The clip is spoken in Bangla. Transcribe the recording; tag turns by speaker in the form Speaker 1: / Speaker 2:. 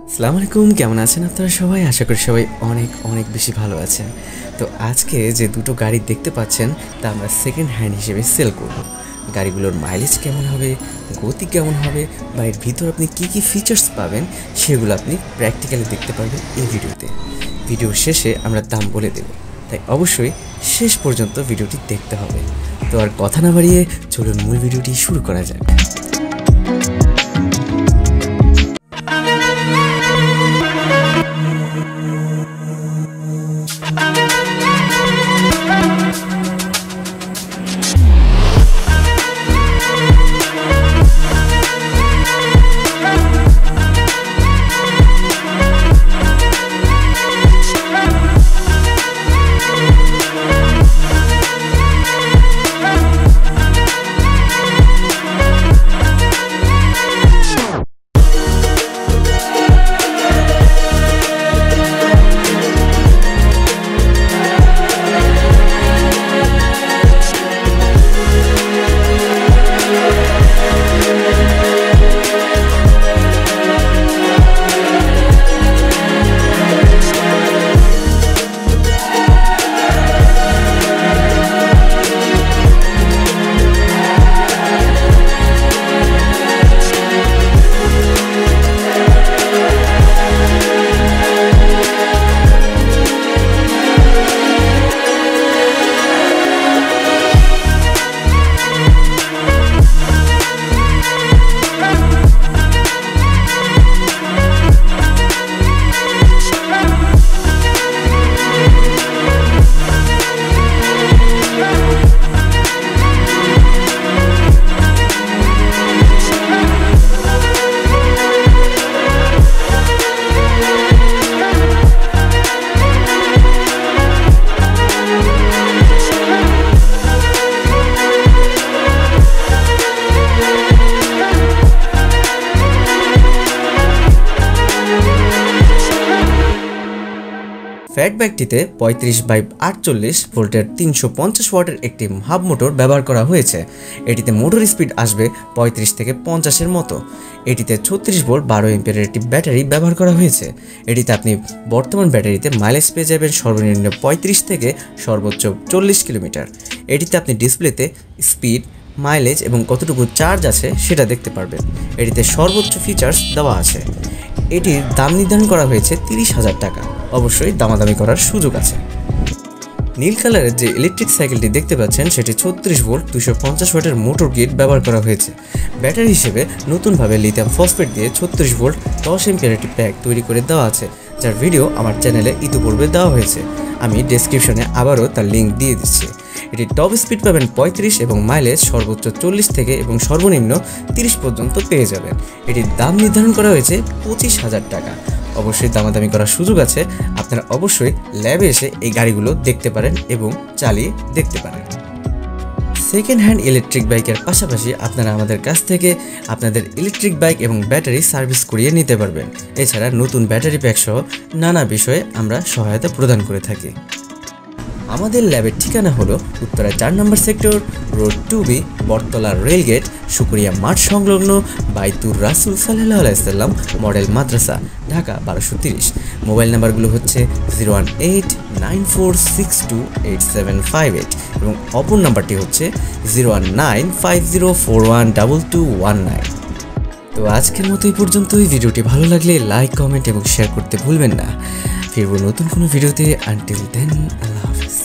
Speaker 1: আসসালামু আলাইকুম, কেমন আছেন আপনারা সবাই? আশা করি সবাই অনেক অনেক বেশি ভালো আছেন। তো আজকে যে দুটো গাড়ি দেখতে পাচ্ছেন তা আমরা সেকেন্ড হ্যান্ড হিসেবে সেল করব। গাড়িগুলোর মাইলেজ কেমন হবে, গতি কেমন হবে বা এর ভিতর আপনি কী কী ফিচার্স পাবেন সেগুলো আপনি প্র্যাকটিক্যালি দেখতে পারবেন এই ভিডিওতে। ভিডিওর শেষে আমরা দাম বলে দেব, তাই অবশ্যই শেষ পর্যন্ত ভিডিওটি দেখতে হবে। তো আর কথা না বাড়িয়ে চলুন মূল ভিডিওটি শুরু করা যাক। ফ্যাট ব্যাগটিতে 35/48 ভোল্টের 350 ওয়াটের একটি হাব মোটর ব্যবহার করা হয়েছে। এটিতে মোটর স্পিড আসবে 35 থেকে 50-এর মতো। এটিতে 36 ভোল্ট 12 এম্পিয়ারের একটি ব্যাটারি ব্যবহার করা হয়েছে। এটিতে আপনি বর্তমান ব্যাটারিতে মাইলেজ পেয়ে যাবেন সর্বনিম্ন 35 থেকে সর্বোচ্চ 40 কিলোমিটার। এটিতে আপনি ডিসপ্লেতে স্পিড, মাইলেজ এবং কতটুকু চার্জ আছে সেটা দেখতে পারবেন। এটিতে সর্বোচ্চ ফিচার্স দেওয়া আছে। এটির দাম নির্ধারণ করা হয়েছে 30,000 টাকা। অবশ্যই দামাদামি করার সুযোগ আছে। নীল কালারের যে ইলেকট্রিক সাইকেলটি দেখতে পাচ্ছেন সেটি 36 ভোল্ট 250 ওয়াটের মোটর গেট ব্যবহার করা হয়েছে। ব্যাটারি হিসেবে নতুনভাবে লিথিয়াম ফসফেট দিয়ে 36 ভোল্ট 10 এম্পিয়ার একটি প্যাক তৈরি করে দেওয়া আছে, যার ভিডিও আমার চ্যানেলে ইতিপূর্বে দেওয়া হয়েছে। আমি ডেসক্রিপশনে আবারও তার লিঙ্ক দিয়ে দিচ্ছি। এটি টপ স্পিড পাবেন 35 এবং মাইলেজ সর্বোচ্চ 40 থেকে এবং সর্বনিম্ন 30 পর্যন্ত পেয়ে যাবেন। এটির দাম নির্ধারণ করা হয়েছে 25,000 টাকা। অবশ্যই দামাদামি করার সুযোগ আছে। আপনারা অবশ্যই ল্যাবে এসে এই গাড়িগুলো দেখতে পারেন এবং চালিয়ে দেখতে পারেন। সেকেন্ড হ্যান্ড ইলেকট্রিক বাইকের পাশাপাশি আপনারা আমাদের কাছ থেকে আপনাদের ইলেকট্রিক বাইক এবং ব্যাটারি সার্ভিস করিয়ে নিতে পারবেন। এছাড়া নতুন ব্যাটারি প্যাক সহ নানা বিষয়ে আমরা সহায়তা প্রদান করে থাকি। আমাদের ল্যাবের ঠিকানা হলো উত্তরা 4 নম্বর সেক্টর, রোড 2B, বটতলা রেলগেট, শুকরিয়া মাঠ সংলগ্ন বাইতুর রাসুল সাল্লাল্লাহু আলাইহি সাল্লাম মডেল মাদ্রাসা, ঢাকা 1230। মোবাইল নাম্বারগুলো হচ্ছে 01894628758 এবং অপর নাম্বারটি হচ্ছে 01950412219। তো আজকের মতো এই পর্যন্তই। ভিডিওটি ভালো লাগলে লাইক, কমেন্ট এবং শেয়ার করতে ভুলবেন না। ফিরবো নতুন কোনো ভিডিওতে। আনটিল দেন, আল্লাহ হাফিজ।